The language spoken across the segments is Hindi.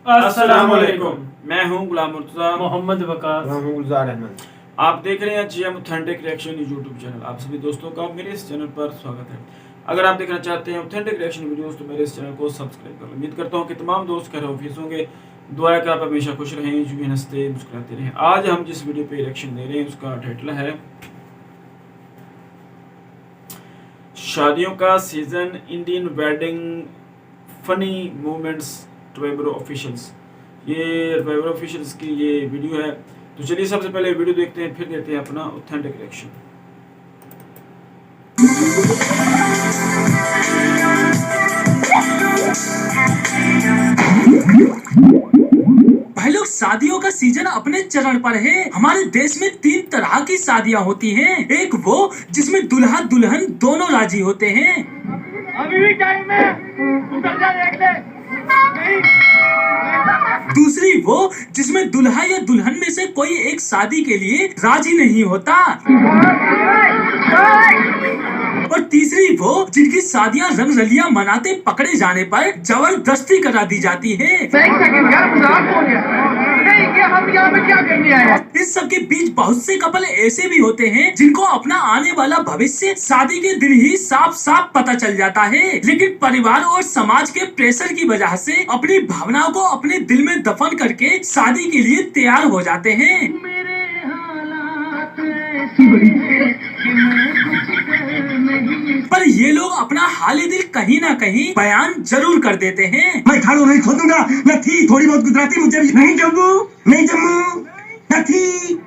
अस्सलामुअलैकुम। मैं हूं गुलाम मुर्तज़ा मोहम्मद वकास। मैं हूं गुलजार अहमद। आप देख रहे हैं GM authentic reaction YouTube channel. आप सभी दोस्तों का मेरे इस चैनल पर स्वागत है। अगर आप देखना चाहते हैं ऑथेंटिक रिएक्शन वीडियोस तो मेरे इस चैनल को सब्सक्राइब करें। उम्मीद करता हूं कि तमाम दोस्त खैर ऑफिस होंगे। दुआ है कि आप हमेशा खुश रहें, यूं ही हंसते मुस्कुराते रहें। आज हम जिस वीडियो पे रिएक्शन दे रहे हैं उसका टाइटल है शादियों का season, Indian wedding funny moments, ट्वेबरो ऑफिशियल्स। ये ट्वेबरो ऑफिशियल्स की ये वीडियो है। तो चलिए सबसे पहले वीडियो देखते हैं, फिर देते हैं अपना ऑथेंटिक रिएक्शन। भाई लोग, शादियों का सीजन अपने चरण पर है। हमारे देश में 3 तरह की शादियां होती हैं। एक वो जिसमें दुल्हा दुल्हन दोनों राजी होते हैं। अभी भी टाइम है, उतर जा देख ले। दूसरी वो जिसमें दुल्हा या दुल्हन में से कोई एक शादी के लिए राजी नहीं होता। और तीसरी वो जिनकी शादियां रंग रलियां मनाते पकड़े जाने पर जबरदस्ती करा दी जाती है। हम यहाँ पे क्या करने आए हैं? इस सब के बीच बहुत से कपल ऐसे भी होते हैं जिनको अपना आने वाला भविष्य शादी के दिन ही साफ साफ पता चल जाता है, लेकिन परिवार और समाज के प्रेशर की वजह से अपनी भावनाओं को अपने दिल में दफन करके शादी के लिए तैयार हो जाते हैं। पर ये लोग अपना हाल दिल कहीं ना कहीं बयान जरूर कर देते हैं। मैं खाड़ो नहीं खोदूंगा, न थी थोड़ी बहुत गुजराती मुझे भी नहीं जम्मू न थी।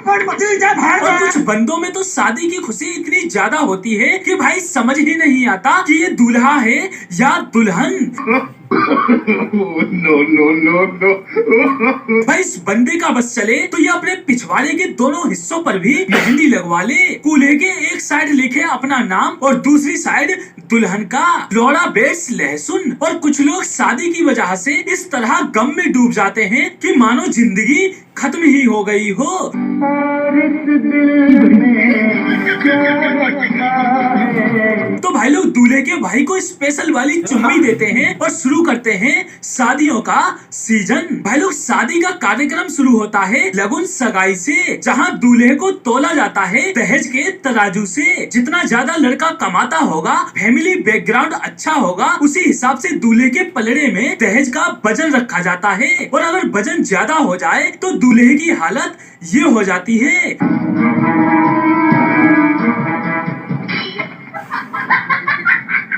और कुछ बंदों में तो शादी की खुशी इतनी ज्यादा होती है कि भाई समझ ही नहीं आता कि ये दूल्हा है या दुल्हन। नो। भाई इस बंदे का बस चले तो ये अपने पिछवाड़े के दोनों हिस्सों पर भी मेहंदी लगवा ले। कूल्हे के एक साइड लिखे अपना नाम और दूसरी साइड दुल्हन का। लौड़ा बेट्स लहसुन। और कुछ लोग शादी की वजह से इस तरह गम में डूब जाते हैं कि मानो जिंदगी खत्म ही हो गई हो। तो भाई लोग दूल्हे के भाई को स्पेशल वाली चुम्मी देते हैं और शुरू करते हैं शादियों का सीजन। भाई लोग, शादी का कार्यक्रम शुरू होता है लगन सगाई से, जहां दूल्हे को तोला जाता है दहेज के तराजू से। जितना ज्यादा लड़का कमाता होगा, फैमिली बैकग्राउंड अच्छा होगा, उसी हिसाब से दूल्हे के पलड़े में दहेज का वजन रखा जाता है। और अगर वजन ज्यादा हो जाए तो दूल्हे की हालत ये हो जाती है।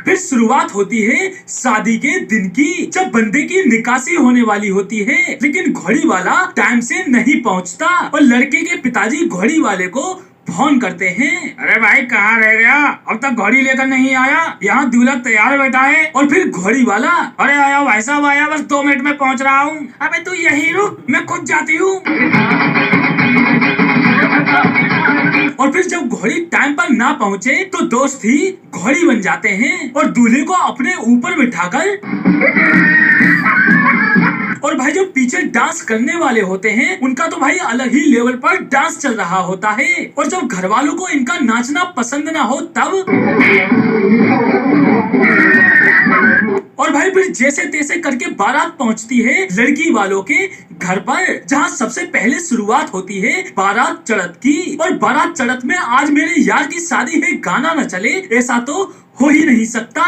फिर शुरुआत होती है शादी के दिन की, जब बंदे की निकासी होने वाली होती है, लेकिन घोड़ी वाला टाइम से नहीं पहुंचता और लड़के के पिताजी घोड़ी वाले को फोन करते हैं। अरे भाई कहाँ रह गया, अब तक घोड़ी लेकर नहीं आया, यहाँ दूल्हा तैयार बैठा है। और फिर घोड़ी वाला, अरे आया भाई साहब आया, बस 2 मिनट में पहुँच रहा हूँ। अबे तू यही रुक, मैं खुद जाती हूँ। और फिर जब घोड़ी टाइम पर ना पहुँचे तो दोस्त ही घोड़ी बन जाते हैं और दूल्हे को अपने ऊपर बिठाकर। और भाई जो पीछे डांस करने वाले होते हैं उनका तो भाई अलग ही लेवल पर डांस चल रहा होता है। और जब घर वालों को इनका नाचना पसंद ना हो तब। और भाई फिर जैसे तैसे करके बारात पहुंचती है लड़की वालों के घर पर, जहां सबसे पहले शुरुआत होती है बारात चढ़त की। और बारात चढ़त में आज मेरे यार की शादी है गाना न चले, ऐसा तो हो ही नहीं सकता।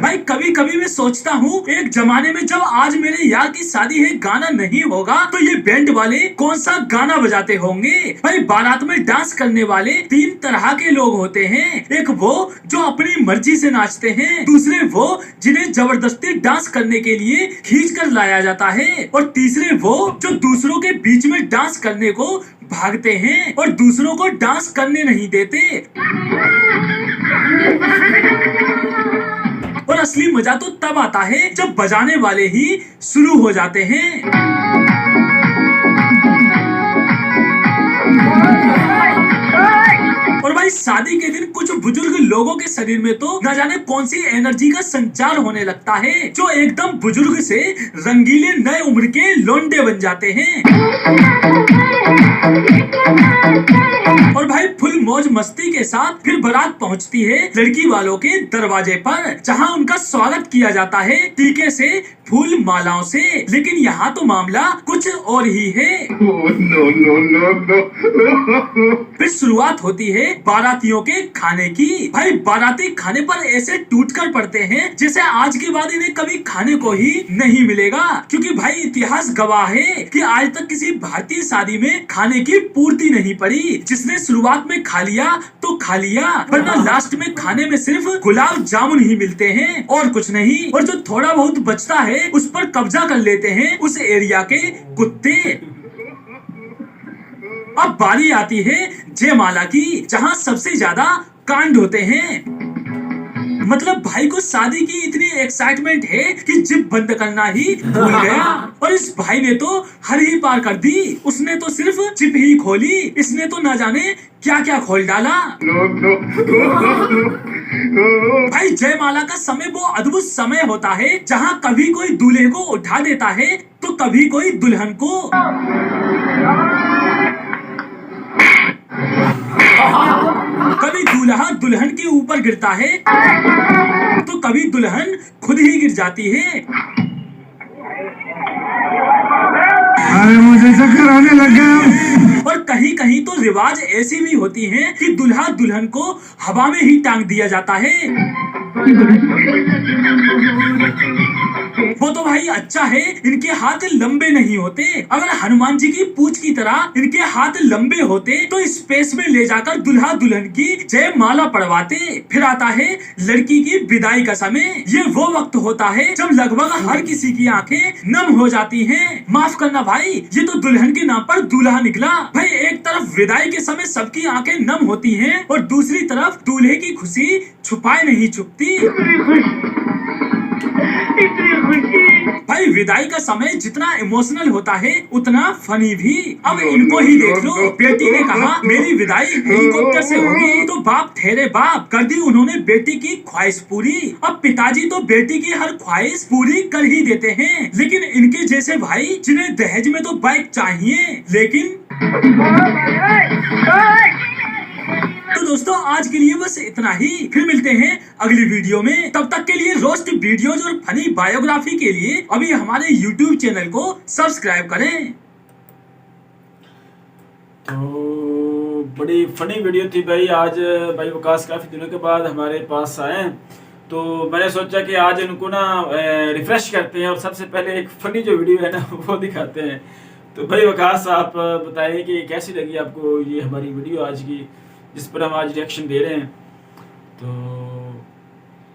भाई कभी कभी मैं सोचता हूँ एक जमाने में जब आज मेरे यार की शादी है गाना नहीं होगा तो ये बैंड वाले कौन सा गाना बजाते होंगे। भाई बारात में डांस करने वाले 3 तरह के लोग होते हैं। एक वो जो अपनी मर्जी से नाचते हैं, दूसरे वो जिन्हें जबरदस्ती डांस करने के लिए खींच कर लाया जाता है, और तीसरे वो जो दूसरों के बीच में डांस करने को भागते हैं और दूसरों को डांस करने नहीं देते। और असली मजा तो तब आता है जब बजाने वाले ही शुरू हो जाते हैं। और भाई शादी के दिन कुछ बुजुर्ग लोगों के शरीर में तो न जाने कौन सी एनर्जी का संचार होने लगता है, जो एकदम बुजुर्ग से रंगीले नए उम्र के लोंडे बन जाते हैं। और भाई फुल मौज मस्ती के साथ फिर बारात पहुंचती है लड़की वालों के दरवाजे पर, जहां उनका स्वागत किया जाता है टीके से, फूल मालाओं से। लेकिन यहाँ तो मामला कुछ और ही है। फिर शुरुआत होती है बारातियों के खाने की। भाई बाराती खाने पर ऐसे टूट कर पड़ते हैं जैसे आज के बाद इन्हें कभी खाने को ही नहीं मिलेगा, क्योंकि भाई इतिहास गवाह है कि आज तक किसी भारतीय शादी में खाने की पूर्ति नहीं पड़ी। जिसने शुरुआत में खा लिया तो खा लिया, वरना लास्ट में खाने में सिर्फ गुलाब जामुन ही मिलते हैं और कुछ नहीं। और जो थोड़ा बहुत बचता है उस पर कब्जा कर लेते हैं उस एरिया के कुत्ते। अब बारी आती है जयमाला की, जहां सबसे ज्यादा कांड होते हैं। मतलब भाई को शादी की इतनी एक्साइटमेंट है कि जिप बंद करना ही भूल गया। और इस भाई ने तो हर ही पार कर दी। उसने तो सिर्फ जिप ही खोली, इसने तो ना जाने क्या क्या खोल डाला। भाई जयमाला का समय वो अद्भुत समय होता है जहां कभी कोई दूल्हे को उठा देता है तो कभी कोई दुल्हन को। कभी दूल्हा दुल्हन के ऊपर गिरता है तो कभी दुल्हन खुद ही गिर जाती है। अरे मुझे चक्कर आने लगा। और कहीं कहीं तो रिवाज ऐसी भी होती हैं कि दुल्हा दुल्हन को हवा में ही टांग दिया जाता है। वो तो भाई अच्छा है इनके हाथ लंबे नहीं होते। अगर हनुमान जी की पूंछ की तरह इनके हाथ लंबे होते तो स्पेस में ले जाकर दुल्हा दुल्हन की जयमाला पड़वाते। फिर आता है लड़की की विदाई का समय। ये वो वक्त होता है जब लगभग हर किसी की आंखें नम हो जाती हैं। माफ करना भाई, ये तो दुल्हन के नाम पर दूल्हा निकला। भाई एक तरफ विदाई के समय सबकी आंखें नम होती हैं और दूसरी तरफ दूल्हे की खुशी छुपाए नहीं छुपती। भाई विदाई का समय जितना इमोशनल होता है उतना फनी भी। अब इनको ही देख लो। बेटी ने कहा मेरी विदाई हेलीकॉप्टर से होगी तो बाप ठहरे बाप, कर दी उन्होंने बेटी की ख्वाहिश पूरी। अब पिताजी तो बेटी की हर ख्वाहिश पूरी कर ही देते हैं। लेकिन इनके जैसे भाई जिन्हें दहेज में तो बाइक चाहिए, लेकिन तो दोस्तों आज के लिए बस इतना ही। फिर मिलते हैं अगली वीडियो में। तब तक के लिए रोस्ट वीडियोज और फनी बायोग्राफी के लिए अभी हमारे YouTube चैनल को सब्सक्राइब करें। तो बड़ी फनी वीडियो थी भाई। आज भाई वकास काफ़ी दिनों के बाद हमारे पास आए हैं, तो मैंने सोचा कि आज इनको ना रिफ्रेश करते हैं और सबसे पहले एक फनी जो वीडियो है ना वो दिखाते हैं। तो भाई वकास आप बताइए कि कैसी लगी आपको ये हमारी वीडियो आज की, जिस पर हम आज रिएक्शन दे रहे हैं। तो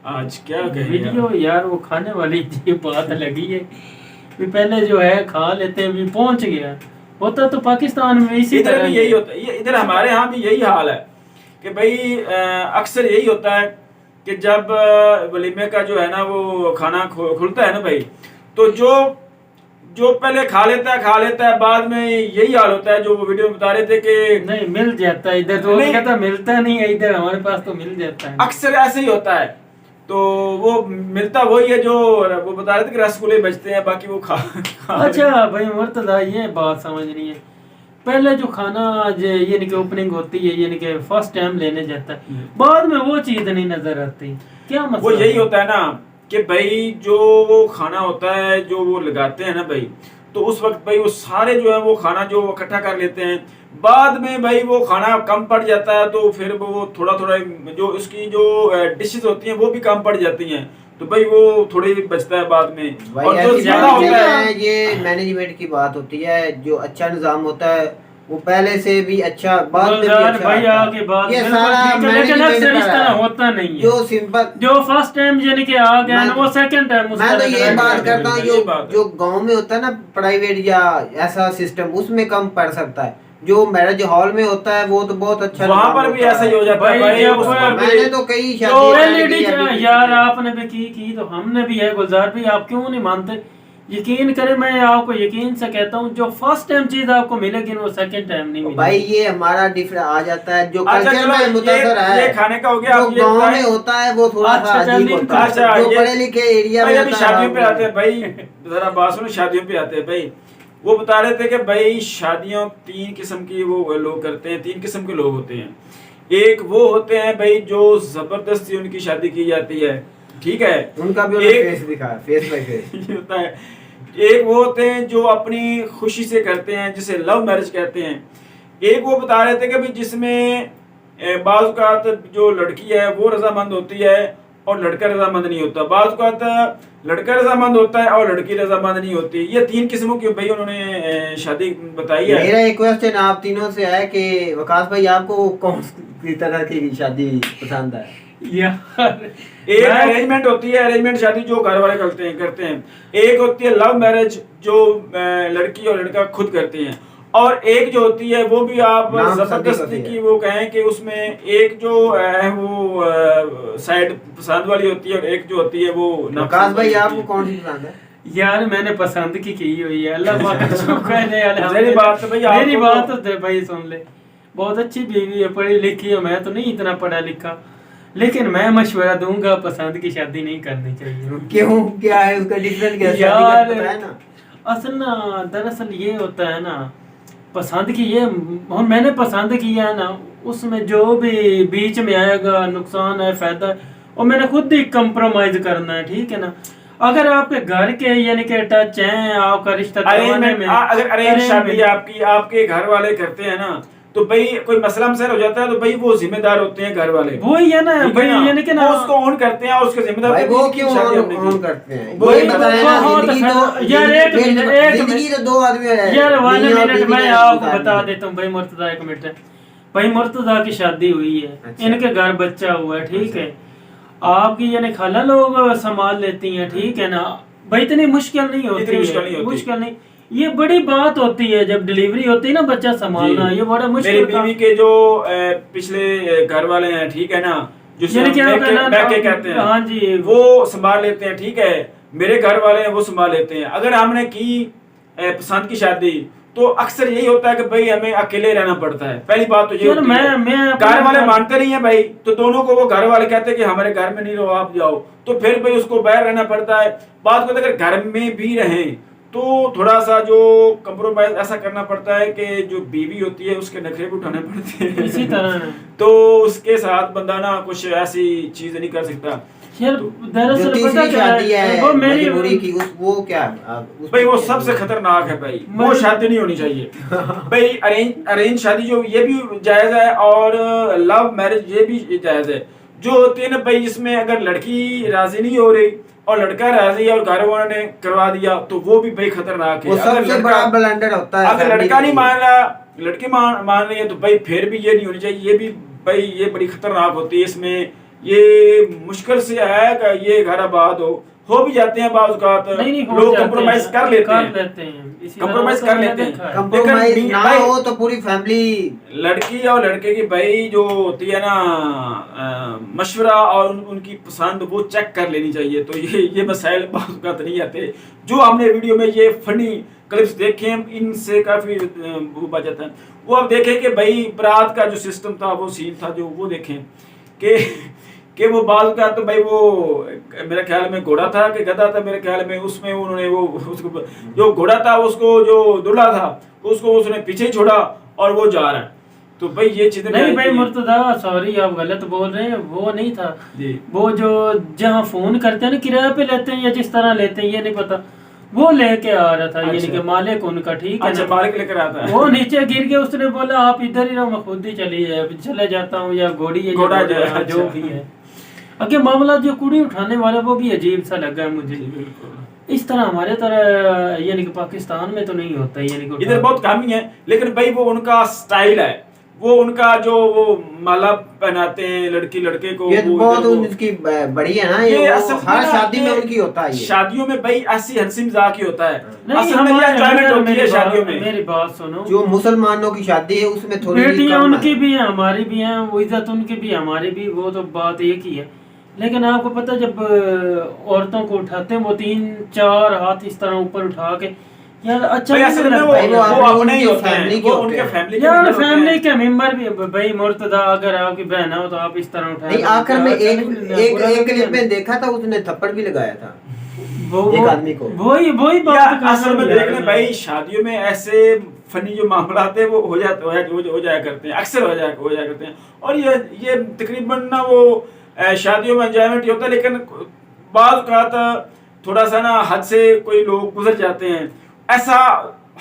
आज क्या कहें वीडियो यार वो खाने वाली थी, बात लगी है कि पहले जो है खा लेते हैं, भी पहुंच गया होता तो पाकिस्तान में इसी इधर तरह भी यही होता है। इधर हमारे यहाँ भी यही हाल है कि भाई अक्सर यही होता है कि जब वलीमे का जो है ना वो खाना खुलता है ना भाई, तो जो पहले खा लेता है बाद में यही हाल होता है। जो वो वीडियो में बता रहे थे कि नहीं मिल जाता है इधर, तो नहीं, कहता मिलता नहीं है इधर, हमारे पास तो मिल जाता है। अक्सर ऐसे ही होता है। तो वो मिलता वही है जो वो बता रहे थे कि रसगुल्ले बचते हैं, बाकी वो खा अच्छा भाई मुर्तजा ये बात समझनी है, पहले जो खाना आज यानी कि ओपनिंग होती है यानी कि फर्स्ट टाइम लेने जाता है, बाद में वो चीज नहीं नजर आती। क्या मतलब वो यही होता है ना कि भाई जो वो खाना होता है जो वो लगाते हैं ना भाई, तो उस वक्त भाई वो सारे जो है वो खाना जो इकट्ठा कर लेते हैं। बाद में भाई वो खाना कम पड़ जाता है, तो फिर वो थोड़ा थोड़ा जो उसकी जो डिशेस होती हैं वो भी कम पड़ जाती हैं, तो भाई वो थोड़ी बचता है बाद में। और जो ज्यादा होता है ये मैनेजमेंट की बात होती है। जो अच्छा निजाम होता है वो पहले से भी अच्छा, बाद में भी अच्छा भाई आता है। आगे बाद ये में सारा लेकिन अक्सर इस तरह मैनेजमेंट होता नहीं है। जो सिंपल जो फर्स्ट टाइम यानी कि आ गया ना वो सेकंड टाइम मैं तो ये बात करता हूँ, ये बात है। जो गांव में होता है ना प्राइवेट या ऐसा सिस्टम, उसमें कम पड़ सकता है। जो मैरिज हॉल में होता है वो तो बहुत अच्छा वहाँ पर भी ऐसा ही हो जाता है भाई। उस पर भी मैंने तो कई शादी यार आपने भी की तो हमने भी है। गुलजार भी आप क्यों नहीं मानते? यकीन करें मैं आपको यकीन से कहता हूँ जो फर्स्ट टाइम चीज आपको मिलेगी वो सेकंड टाइम नहीं मिलेगी भाई। ये हमारा डिफरेंट आ जाता है जो अच्छा, कल्चर चलो, में मुतासर ये है। खाने का हो गया। जो आप ये गांव बताएं। में होता है वो थोड़ा सा अच्छा, अजीब होता है। अच्छा, जो ये- पढ़े लिखे एरिया में भाई अभी होता है शादियों पे आते हैं भाई, जरा बात सुनो, शादियों पे आते हैं भाई। वो बता रहे थे कि भाई शादियों 3 किस्म की वो लोग करते हैं, 3 किस्म के लोग होते हैं। एक वो होते हैं भाई जो जबरदस्ती उनकी शादी की जाती है, ठीक है, उनका भी एक- फेस दिखा, फेस बाय फेस। ये होता है। एक वो होते हैं जो अपनी खुशी से करते हैं, जिसे लव मैरिज कहते हैं। एक वो बता रहे थे कि भाई जिसमें बाज़ औक़ात जो लड़की है वो रजामंद होती है और लड़का रजामंद नहीं होता, बाज़ औक़ात लड़का रजामंद होता है और लड़की रजामंद नहीं होती। ये 3 किस्मों की भाई उन्होंने शादी बताई है। मेरा एक क्वेश्चन आप तीनों से है कि वकास भाई आपको कौन सी तरह की शादी पसंद है? यार एक अरेंजमेंट होती है, अरेंजमेंट शादी जो घर वाले करते हैं। एक होती है लव मैरिज जो लड़की और लड़का खुद करते हैं, और एक जो होती है वो भी आप नाम जबरदस्ती शादी की है। वो कहें कि उसमें एक जो है वो साइड पसंद वाली होती है और एक जो होती है वो वकास नापसंद भाई वाली आपको होती है। कौन सी पसंद है? यार मैंने पसंद की हुई है, अल्लाह पाक का शुक्र है। मेरी अल्हम्दुलिल्लाह। बात तो भाई आपको मेरी तो- बात तो दे भाई सुन ले, बहुत अच्छी बीवी है, पढ़ी लिखी है, मैं तो नहीं इतना पढ़ा लिखा, लेकिन मैं मशवरा दूंगा पसंद की शादी नहीं करनी चाहिए। क्यों, क्या है उसका डिफरेंस? क्या शादी यार का पता है ना? असल ना दरअसल ये होता है ना, पसंद की ये और मैंने पसंद किया है ना, उसमें जो भी बीच में आएगा नुकसान है फायदा है, और मैंने खुद ही कंप्रोमाइज करना है, ठीक है ना। अगर आपके घर के यानी कि टच हैं, आपका रिश्ता करवाने में अगर अरेंज शादी arrangement- आपकी आपके घर वाले करते हैं ना, तो भाई कोई मसला मसला हो जाता है तो भाई वो जिम्मेदार होते हैं घर वाले, वही है ना ठीक है भाई, ना? यानी कि ना वो उसको ऑन करते हैं और उसके जिम्मेदार भाई होते वो हैं कि क्यों शादी हमने की। ऑन करते हैं? वो ये ही बताएं ना, बहुत जिंदगी अच्छा- तो यार एक जिंदगी- मिनट, एक जिंदगी मिनट। तो दो आदमी है यार वन दुनिया और मिनट बीवी मैं है, आपको दो बता आदमी। देता हूँ भाई मुर्तजा, एक मिनट। भाई मुर्तजा की शादी हुई है, अच्छा। इनके घर बच्चा हुआ है, ठीक है, आपकी यानी खाला लोग संभाल लेती हैं, ठीक है ना भाई, इतनी मुश्किल नहीं होती इतनी मुश्किल है, नहीं होती। मुश्किल नहीं, ये बड़ी बात होती है जब डिलीवरी होती है ना, बच्चा संभालना, जी। ये बड़ा मेरी मुश्किल बीवी के जो पिछले घर वाले हैं, ठीक है ना, जिसे यानी हम कि बैके कहते हैं, हाँ जी, वो संभाल लेते हैं, ठीक है। मेरे घर वाले हैं वो संभाल लेते हैं। अगर हमने की पसंद की शादी तो अक्सर यही होता है कि भाई हमें अकेले रहना पड़ता है। पहली बात तो ये यार होती है। मैं घर वाले मानते नहीं है भाई, तो दोनों को वो घर वाले कहते हैं कि हमारे घर में नहीं रहो, आप जाओ, तो फिर भाई उसको बाहर रहना पड़ता है। बात को अगर घर में भी रहें तो थोड़ा सा जो कंप्रोमाइज ऐसा करना पड़ता है कि जो बीवी होती है उसके नखरे भी उठाने पड़ते हैं, इसी तरह तो उसके साथ बंदा ना कुछ ऐसी चीज नहीं कर सकता। यार जो दरअसल पता तीसरी क्या शादी है वो मेरी मजबूरी की, वो क्या उस भाई वो सबसे खतरनाक है भाई, वो मैं- शादी नहीं होनी चाहिए भाई। अरेंज शादी जो ये भी जायज है और लव मैरिज ये भी जायज है। जो होती है ना भाई, जिसमें अगर लड़की राजी नहीं हो रही और लड़का राजी है और घर वालों ने करवा दिया, तो वो भी भाई खतरनाक है। वो अगर सबसे बड़ा ब्लंडर होता है। अगर family लड़का के नहीं लिए। मान रहा, लड़की मान रही है, तो भाई फिर भी ये नहीं होनी चाहिए। ये भी भाई ये बड़ी खतरनाक होती है। इसमें ये मुश्किल से है कि ये घर आबाद हो भी जाते हैं बाज़ औक़ात, नहीं हो लोग जाते कंप्रोमाइज हैं, कर लेते हैं, इसी कंप्रोमाइज तरह कर से लेते मैंने देखा है। हैं। कंप्रोमाइज लेकिन ना भाई- हो तो पूरी फैमिली, लड़की और लड़के की भाई जो होती है ना मशवरा और उनकी पसंद वो चेक कर लेनी चाहिए। तो ये मसाइल बात औक़ात नहीं आते। जो हमने वीडियो में ये फनी क्लिप्स देखे हैं, इनसे काफी वो बच जाता है। वो अब देखें कि भाई बारात का जो सिस्टम था, वो सीन था जो वो देखें कि वो बाल का, तो भाई वो मेरे ख्याल में घोड़ा था कि गधा था, मेरे ख्याल में उसमें उन्होंने वो उसको जो घोड़ा था उसको जो दूल्हा था उसको उसने पीछे ही छोड़ा और वो जा रहा है। तो भाई ये चीजें नहीं भाई मुर्तजा, सॉरी आप गलत बोल रहे हैं, वो नहीं था जी। वो जो जहाँ फोन करते हैं ना, किराए पे लेते हैं या जिस तरह लेते हैं ये नहीं पता, वो लेके आ रहा था, यानी अच्छा। कि मालिक उनका, ठीक है अच्छा, ना। मालिक लेकर आता है। वो नीचे गिर के उसने बोला आप इधर ही रहो, मैं खुद ही चले जाता हूँ, या घोड़ी है, घोड़ा जो है, जो अच्छा। भी है। आगे मामला जो कुड़ी उठाने वाला वो भी अजीब सा लगा है मुझे। बिल्कुल इस तरह हमारे तरह यानी कि पाकिस्तान में तो नहीं होता, यानी कि इधर बहुत कम ही है, लेकिन भाई वो उनका स्टाइल है, वो उनका जो वो माला पहनाते हैं लड़की लड़के को, ये वो बहुत इधर वो- उनकी बड़ी है ना, ये ये वो असल में हर ना, शादी में ये उनकी होता है ये। शादियों में भाई ऐसी हंसी मजाक ही होता है। नहीं, असल में हमारे एंजॉयमेंट अंदर होती है शादियों में। मेरी बात सुनो, जो मुसलमानों की शादी है उसमें थोड़ी बेटियां कम उनकी है। भी हैं हमारी भी हैं, वो इज्जत उनकी भी हमारी भी, वो तो बात एक ही है। लेकिन आपको पता है जब औरतों को उठाते हैं वो 3-4 हाथ इस तरह ऊपर उठा के, यार अच्छा भाई नहीं असल में लगता। वो भाई, वो अपने ही उनकी होते हैं, फैमिली के वो होते उनके हैं। फैमिली के यार मेंबर होते हैं। फैमिली के मेंबर भी, भाई मुर्तजा अगर आपकी बहन हो तो आप इस तरह उठाए नहीं, तो आखिर में अच्छा एक नहीं लगता, एक बुरा एक लगता क्लिप है। में देखा था उसने थप्पड़ भी लगाया था। एक आदमी को। वही या बात असल में करना देख लें भाई, शादियों में ऐसे फनी जो मामला आते हैं वो हो जाया करते हैं, अक्सर हो जाया करते हैं। और ये तकरीबन ना वो शादियों में एंजॉयमेंट ही होता है, लेकिन बाज़ औक़ात थोड़ा सा ना हद से कोई लोग गुजर जाते हैं। ऐसा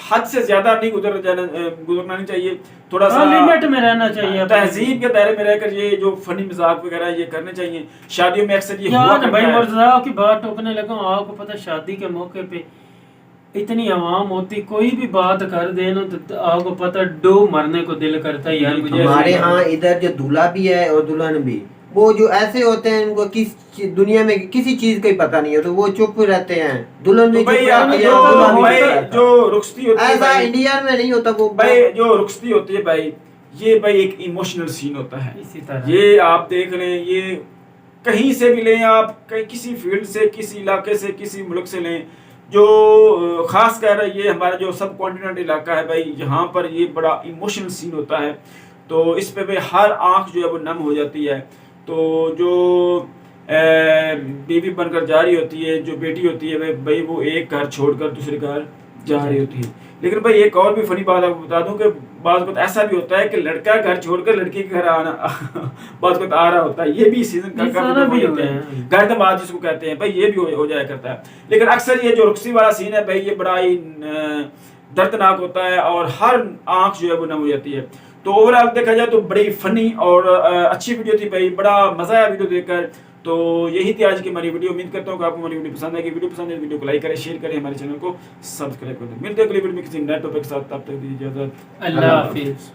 हद से ज्यादा नहीं गुजरना नहीं चाहिए, थोड़ा सा लिमिट में रहना चाहिए, तहजीब के दायरे में रहकर ये जो फनी मजाक वगैरह ये करने चाहिए। शादियों में अक्सर ये हुआ यार करता भाई है। मुर्तज़ा की बात टोकने लगा, आपको पता है शादी के मौके पे इतनी आवाम होती, कोई भी बात कर दे ना तो आपको पता डो मरने को दिल करता है यार। मुझे हमारे यहाँ इधर जो दूल्हा भी है और दुल्हन भी, वो जो ऐसे होते हैं उनको दुनिया में किसी चीज का ही पता नहीं है, तो वो चुप रहते हैं। दुल्हन भी तो भाई चुप रहती है, जो दूल्हा भी भाई चुप रहता है। जो रुखसती होती है ऐसा भाई, इंडिया में नहीं होता वो भाई जो रुखसती होती है भाई, ये भाई एक इमोशनल सीन होता है। इसी तरह ये आप देख लें, ये कहीं से भी लें आप, कहीं किसी फील्ड से, किसी इलाके से, किसी मुल्क से लें, जो खास कर ये हमारा जो सब कॉन्टिनेंट इलाका है भाई, यहाँ पर ये बड़ा इमोशनल सीन होता है। तो इस पे भाई हर आंख जो है वो नम हो जाती है। तो जो बीवी बनकर जा रही होती है, जो बेटी होती है भाई, वो एक घर छोड़कर दूसरे घर जा रही होती है। लेकिन भाई एक और भी फनी बात आपको बता दूं कि बाज़ वक़्त ऐसा भी होता है कि लड़का घर छोड़कर लड़की के घर आना बाज़ वक़्त आ रहा होता है। ये भी सीजन का भी होते हैं, घर दमाद जिसको कहते हैं भाई, ये भी हो जाया करता है। लेकिन अक्सर ये जो रुखसी वाला सीन है भाई, ये बड़ा ही दर्दनाक होता है और हर आंख जो है वो नम हो जाती है। तो ओवरऑल देखा जाए तो बड़ी फनी और अच्छी वीडियो थी भाई, बड़ा मजा आया वीडियो देखकर। तो यही थी आज की हमारी वीडियो। उम्मीद करता हूँ कि आपको हमारी वीडियो पसंद आएगी। वीडियो पसंद है वीडियो को लाइक करें, शेयर करें, हमारे चैनल को सब्सक्राइब करें। मिलते हैं अगली वीडियो में किसी नए टॉपिक के साथ, तब तक दीजिए इजाजत। अल्लाह हाफिज़।